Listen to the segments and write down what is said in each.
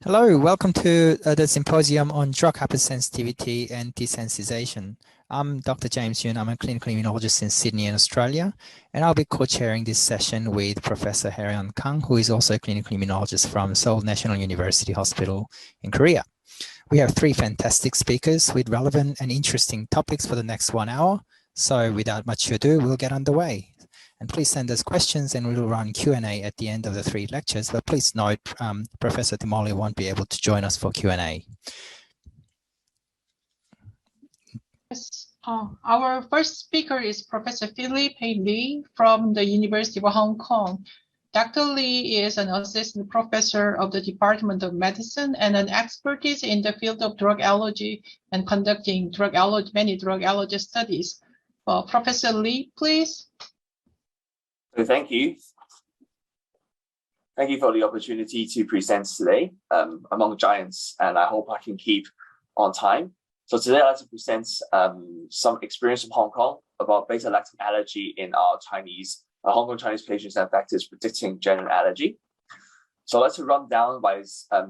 Hello, welcome to the Symposium on Drug Hypersensitivity and Desensitization. I'm Dr. James Yun. I'm a clinical immunologist in Sydney in Australia, and I'll be co-chairing this session with Professor Hye-Yeon Kang, who is also a clinical immunologist from Seoul National University Hospital in Korea. We have three fantastic speakers with relevant and interesting topics for the next 1 hour. So without much ado, we'll get underway. And please send us questions and we'll run Q&A at the end of the three lectures. But please note, Professor Timoli won't be able to join us for Q&A. Yes. Our first speaker is Professor Philippe Lee from the University of Hong Kong. Dr. Lee is an assistant professor of the Department of Medicine and an expertise in the field of drug allergy and conducting many drug allergy studies. Professor Lee, please. So thank you. Thank you for the opportunity to present today among giants, and I hope I can keep on time. So today I'd like to present some experience from Hong Kong about beta-lactam allergy in our Hong Kong Chinese patients and factors predicting general allergy. So I'd like to run down by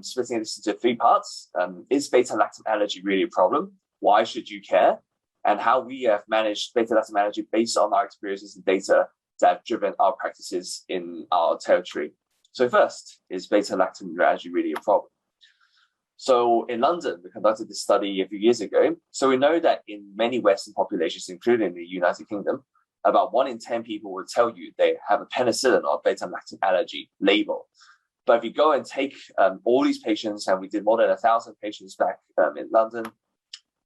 splitting this into three parts. Is beta-lactam allergy really a problem? Why should you care? And how we have managed beta-lactam allergy based on our experiences and data that have driven our practices in our territory. So first, is beta-lactam allergy really a problem? So in London, we conducted this study a few years ago. So we know that in many Western populations, including the United Kingdom, about 1 in 10 people will tell you they have a penicillin or beta-lactam allergy label. But if you go and take all these patients, and we did more than 1,000 patients back in London,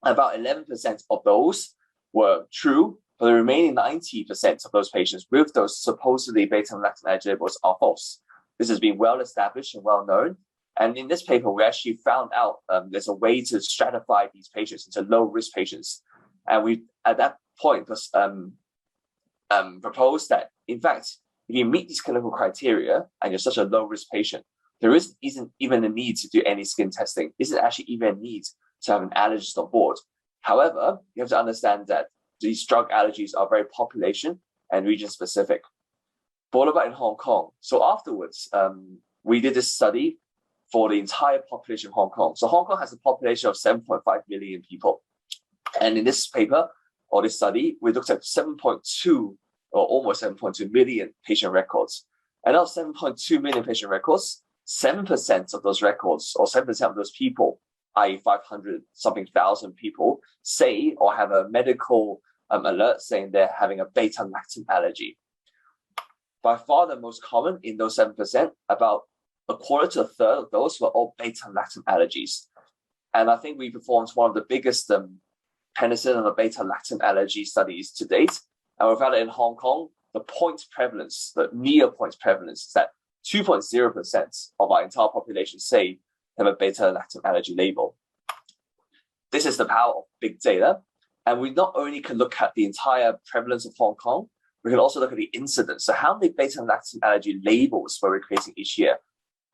about 11% of those were true, but the remaining 90% of those patients with those supposedly beta-lactam allergy labels are false. This has been well established and well known. And in this paper, we actually found out there's a way to stratify these patients into low-risk patients. And we, at that point, proposed that, in fact, if you meet these clinical criteria and you're such a low-risk patient, there isn't even a need to do any skin testing. There isn't actually even a need to have an allergist on board. However, you have to understand that these drug allergies are very population and region specific. But what about in Hong Kong? So afterwards, we did this study for the entire population of Hong Kong. So Hong Kong has a population of 7.5 million people. And in this paper, or this study, we looked at 7.2 or almost 7.2 million patient records. And out of 7.2 million patient records, 7% of those records, or 7% of those people, i.e. 500-something thousand people, say or have a medical alert saying they're having a beta-lactam allergy. By far the most common in those 7%, about a quarter to a third of those were all beta-lactam allergies. And I think we performed one of the biggest penicillin or beta-lactam allergy studies to date. And we found that in Hong Kong, the near point prevalence is that 2.0% of our entire population say they have a beta-lactam allergy label. This is the power of big data. And we not only can look at the entire prevalence of Hong Kong, we can also look at the incidence. So how many beta-lactam allergy labels were we creating each year?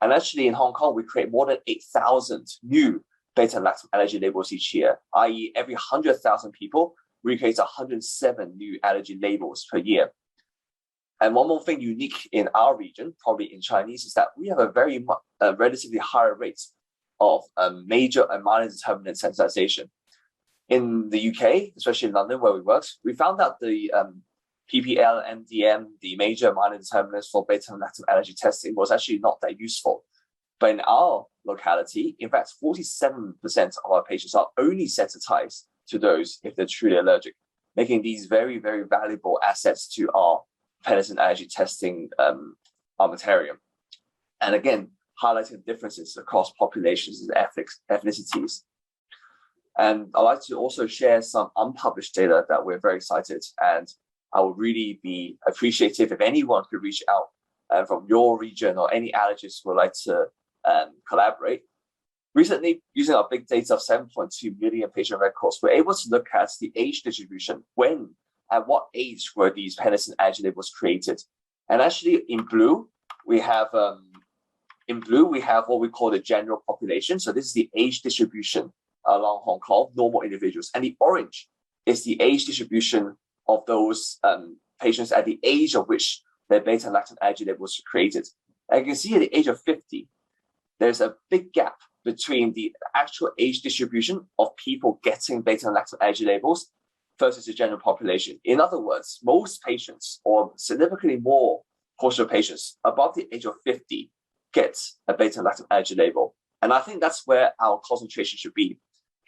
And actually in Hong Kong, we create more than 8,000 new beta-lactam allergy labels each year, i.e. every 100,000 people, we create 107 new allergy labels per year. And one more thing unique in our region, probably in Chinese, is that we have a relatively higher rate of major and minor determinant sensitization. In the UK, especially in London where we worked, we found out the PPL, MDM, the major and minor determinants for beta-lactam allergy testing was actually not that useful. But in our locality, in fact, 47% of our patients are only sensitized to those if they're truly allergic, making these very, very valuable assets to our penicillin allergy testing armamentarium. And again, highlighting differences across populations and ethnicities. And I'd like to also share some unpublished data that we're very excited, and I would really be appreciative if anyone could reach out from your region or any allergists who would like to collaborate. Recently, using our big data of 7.2 million patient records, we're able to look at the age distribution. When, at what age were these penicillin allergy labels created? And actually in blue, we have what we call the general population. So this is the age distribution along Hong Kong, normal individuals. And the orange is the age distribution of those patients at the age of which their beta-lactam allergy labels were created. And you can see at the age of 50, there's a big gap between the actual age distribution of people getting beta-lactam allergy labels versus the general population. In other words, most patients, or significantly more portion of patients above the age of 50, get a beta-lactam allergy label. And I think that's where our concentration should be.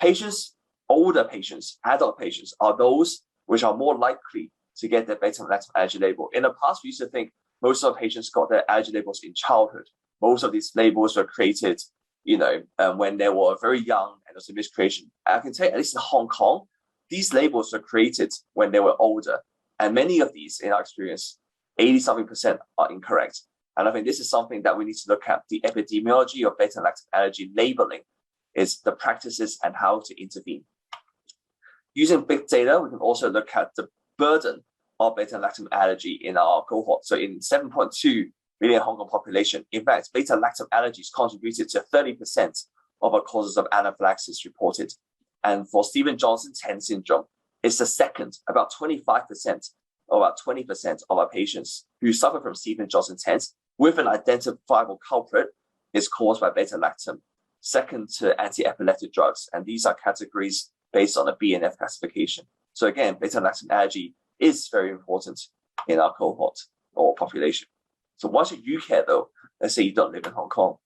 Patients, older patients, adult patients, are those which are more likely to get their beta-lactam allergy label. In the past, we used to think most of our patients got their allergy labels in childhood. Most of these labels were created, when they were very young, and also miscreation. I can tell you, at least in Hong Kong, these labels were created when they were older. And many of these, in our experience, 80-something% are incorrect. And I think this is something that we need to look at. The epidemiology of beta-lactam allergy labeling is the practices and how to intervene. Using big data, we can also look at the burden of beta-lactam allergy in our cohort. So in 7.2 million Hong Kong population, in fact, beta-lactam allergies contributed to 30% of our causes of anaphylaxis reported. And for Stevens-Johnson-10 syndrome, it's the second, about 25%, or about 20% of our patients who suffer from Stevens-Johnson-10 with an identifiable culprit is caused by beta-lactam, second to anti-epileptic drugs. And these are categories based on a BNF classification. So again, beta-lactam allergy is very important in our cohort or population. So why should you care though? Let's say you don't live in Hong Kong.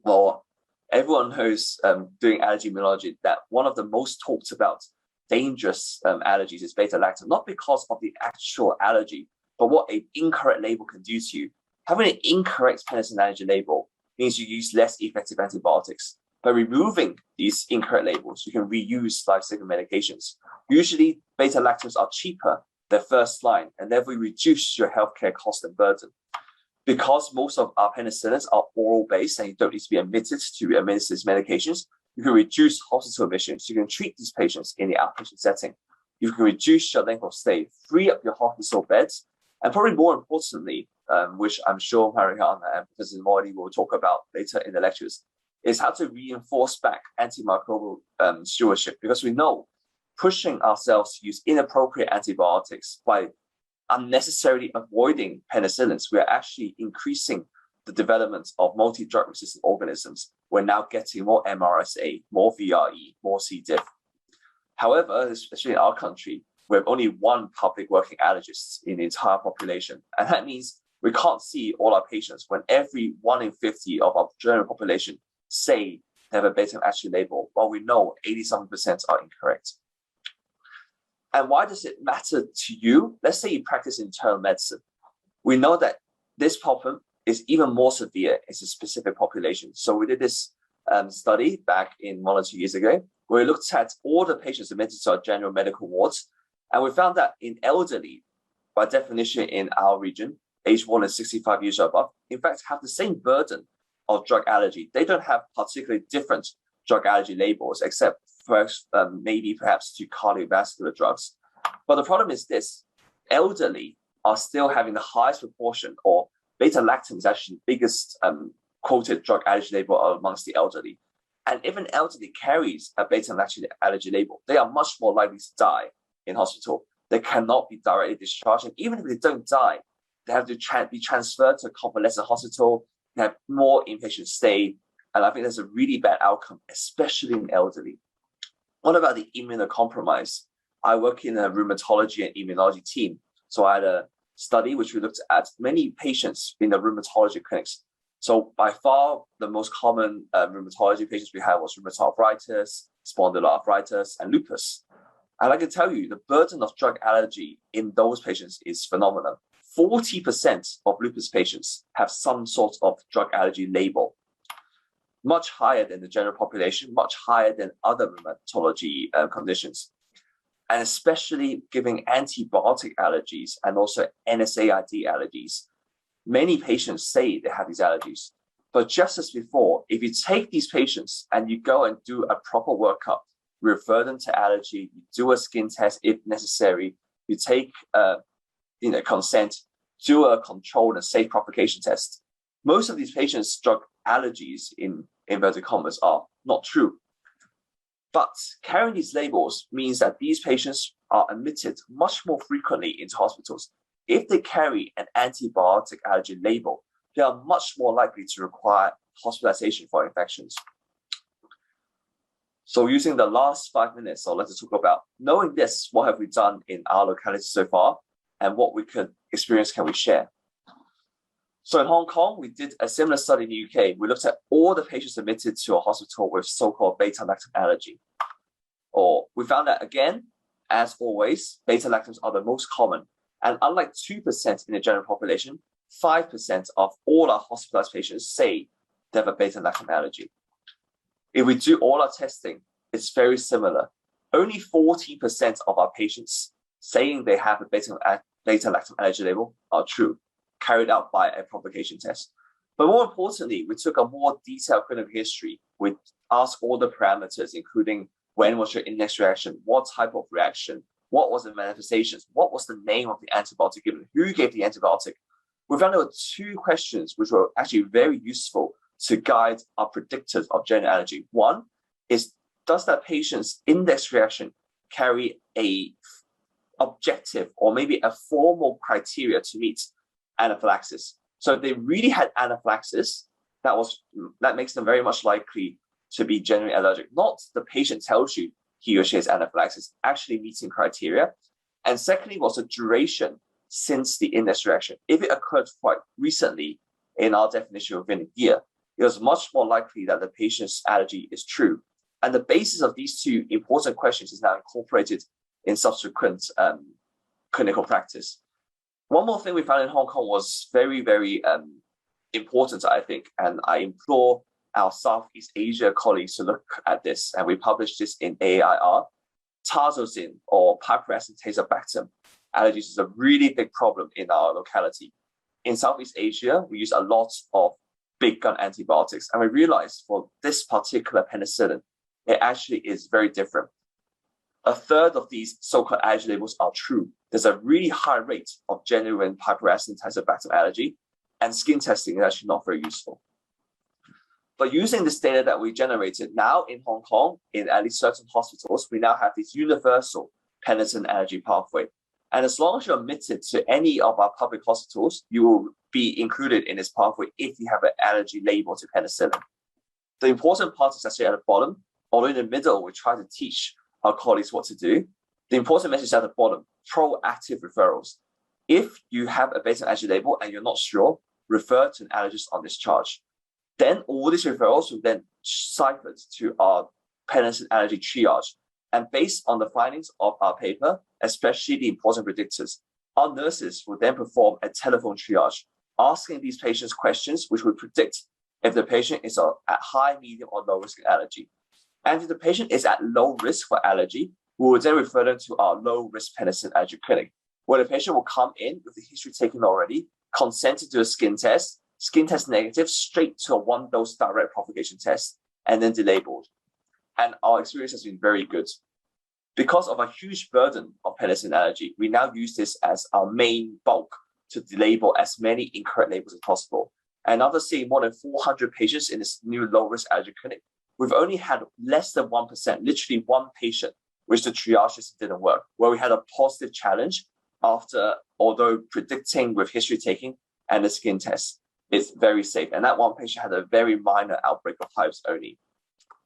Well, everyone knows doing allergy immunology that one of the most talked about dangerous allergies is beta-lactam, not because of the actual allergy, but what an incorrect label can do to you. Having an incorrect penicillin allergy label means you use less effective antibiotics. By removing these incorrect labels, you can reuse life-saving medications. Usually, beta-lactams are cheaper than first line, and therefore reduce your healthcare cost and burden. Because most of our penicillins are oral-based and you don't need to be admitted to administer these medications, you can reduce hospital admissions. You can treat these patients in the outpatient setting. You can reduce your length of stay, free up your hospital beds, and probably more importantly, which I'm sure Mariana and Professor Morley will talk about later in the lectures, is how to reinforce back antimicrobial stewardship. Because we know pushing ourselves to use inappropriate antibiotics by unnecessarily avoiding penicillins, we are actually increasing the development of multi-drug resistant organisms. We're now getting more MRSA, more VRE, more C. diff. However, especially in our country, we have only one public working allergist in the entire population. And that means we can't see all our patients when every 1 in 50 of our general population say they have a beta-lactam allergy label, while we know 80-something% are incorrect. And why does it matter to you? Let's say you practice internal medicine. We know that this problem is even more severe in a specific population. So we did this study back in 1 or 2 years ago, where we looked at all the patients admitted to our general medical wards. And we found that in elderly, by definition in our region, aged more than 65 years or above, in fact, have the same burden of drug allergy. They don't have particularly different drug allergy labels, except perhaps to cardiovascular drugs. But the problem is this: elderly are still having the highest proportion, or beta-lactam is actually the biggest quoted drug allergy label amongst the elderly. And if an elderly carries a beta-lactam allergy label, they are much more likely to die in hospital. They cannot be directly discharged. And even if they don't die, they have to be transferred to a convalescent hospital, they have more inpatient stay. And I think that's a really bad outcome, especially in elderly. What about the immunocompromised? I work in a rheumatology and immunology team. So I had a study which we looked at many patients in the rheumatology clinics. So by far, the most common rheumatology patients we had was rheumatoid arthritis, spondyloarthritis, and lupus. And I can tell you, the burden of drug allergy in those patients is phenomenal. 40% of lupus patients have some sort of drug allergy label, much higher than the general population, much higher than other rheumatology conditions. And especially giving antibiotic allergies and also NSAID allergies. Many patients say they have these allergies. But just as before, if you take these patients and you go and do a proper workup, refer them to allergy, you do a skin test if necessary, you take consent, do a controlled and safe propagation test. Most of these patients' drug allergies, in inverted commas, are not true. But carrying these labels means that these patients are admitted much more frequently into hospitals. If they carry an antibiotic allergy label, they are much more likely to require hospitalization for infections. So using the last 5 minutes, I'd like to talk about, knowing this, what have we done in our locality so far, and what we can experience can we share? So in Hong Kong, we did a similar study in the UK. We looked at all the patients admitted to a hospital with so-called beta-lactam allergy. Or we found that, again, as always, beta-lactams are the most common. And unlike 2% in the general population, 5% of all our hospitalized patients say they have a beta-lactam allergy. If we do all our testing, it's very similar. Only 40% of our patients saying they have a beta-lactam allergy label are true, carried out by a propagation test. But more importantly, we took a more detailed clinical history. We asked all the parameters, including when was your index reaction, what type of reaction, what was the manifestations, what was the name of the antibiotic given, who gave the antibiotic. We found there were 2 questions which were actually very useful to guide our predictors of general allergy. One is, does that patient's index reaction carry a objective or maybe a formal criteria to meet anaphylaxis? So if they really had anaphylaxis, that makes them very much likely to be generally allergic. Not the patient tells you he or she has anaphylaxis, actually meeting criteria. And secondly was the duration since the index reaction. If it occurred quite recently, in our definition within a year, it was much more likely that the patient's allergy is true. And the basis of these 2 important questions is now incorporated in subsequent clinical practice. One more thing we found in Hong Kong was very, very important, I think, and I implore our Southeast Asia colleagues to look at this, and we published this in AAIR. Tazocin, or Hypersensitivity Tazobactam allergies, is a really big problem in our locality. In Southeast Asia, we use a lot of big gun antibiotics, and we realized for this particular penicillin, it actually is very different. A third of these so-called allergy labels are true. There's a really high rate of genuine Hypersensitivity Tazobactam allergy, and skin testing is actually not very useful. But using this data that we generated now in Hong Kong, in at least certain hospitals, we now have this universal penicillin allergy pathway. And as long as you're admitted to any of our public hospitals, you will be included in this pathway if you have an allergy label to penicillin. The important part is actually at the bottom. Although in the middle, we try to teach our colleagues what to do. The important message is at the bottom, proactive referrals. If you have a beta allergy label and you're not sure, refer to an allergist on discharge. Then all these referrals will then ciphered to our penicillin allergy triage. And based on the findings of our paper, especially the important predictors, our nurses will then perform a telephone triage, asking these patients questions which will predict if the patient is at high, medium, or low risk allergy. And if the patient is at low risk for allergy, we will then refer them to our low risk penicillin allergy clinic, where the patient will come in with the history taken already, consented to a skin test negative, straight to a 1-dose direct propagation test, and then delabeled. And our experience has been very good. Because of a huge burden of penicillin allergy, we now use this as our main bulk to delabel as many incorrect labels as possible. And after seeing more than 400 patients in this new low-risk allergy clinic, we've only had less than 1%, literally 1 patient, which the triage system didn't work, where we had a positive challenge after, although predicting with history taking and the skin test. It's very safe. And that 1 patient had a very minor outbreak of hives only.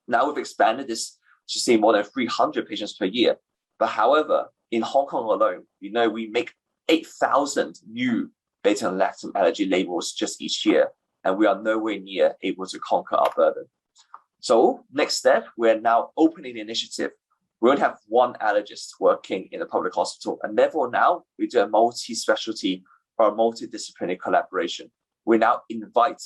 Now we've expanded this to see more than 300 patients per year. But however, in Hong Kong alone, we make 8,000 new beta-lactam allergy labels just each year, and we are nowhere near able to conquer our burden. So next step, we're now opening the initiative. We won't have 1 allergist working in a public hospital, and therefore now we do a multi-specialty or a multidisciplinary collaboration. We now invite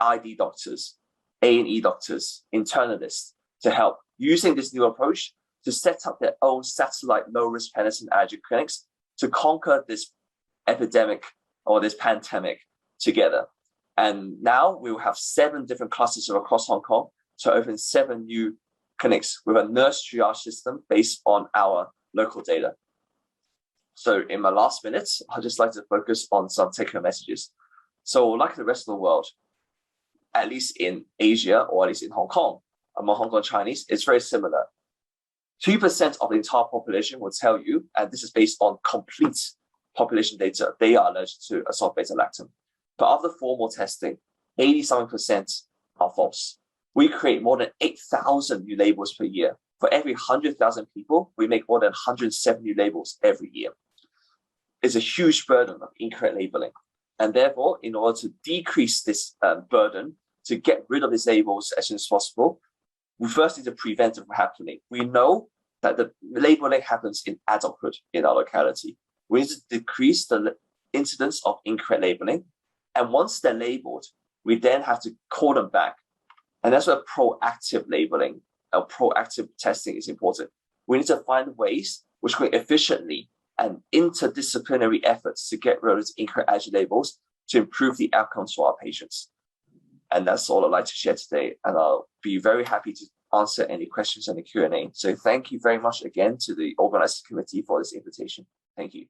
ID doctors, A&E doctors, internalists to help using this new approach to set up their own satellite low-risk penicillin allergy clinics to conquer this epidemic or this pandemic together. And now we will have 7 different clusters across Hong Kong to open 7 new clinics with a nurse triage system based on our local data. So in my last minutes, I'd just like to focus on some take-home messages. So like the rest of the world, at least in Asia or at least in Hong Kong, among Hong Kong Chinese, it's very similar. 2% of the entire population will tell you, and this is based on complete population data, they are allergic to assault beta-lactam. But after formal testing, 87% are false. We create more than 8,000 new labels per year. For every 100,000 people, we make more than 170 new labels every year. It's a huge burden of incorrect labeling. And therefore, in order to decrease this burden, to get rid of these labels as soon as possible, we first need to prevent it from happening. We know that the labeling happens in adulthood in our locality. We need to decrease the incidence of incorrect labeling. And once they're labeled, we then have to call them back. And that's where proactive labeling or proactive testing is important. We need to find ways which we efficiently and interdisciplinary efforts to get rid of incorrect allergy labels to improve the outcomes for our patients. And that's all I'd like to share today. And I'll be very happy to answer any questions in the Q&A. So thank you very much again to the organizing committee for this invitation. Thank you.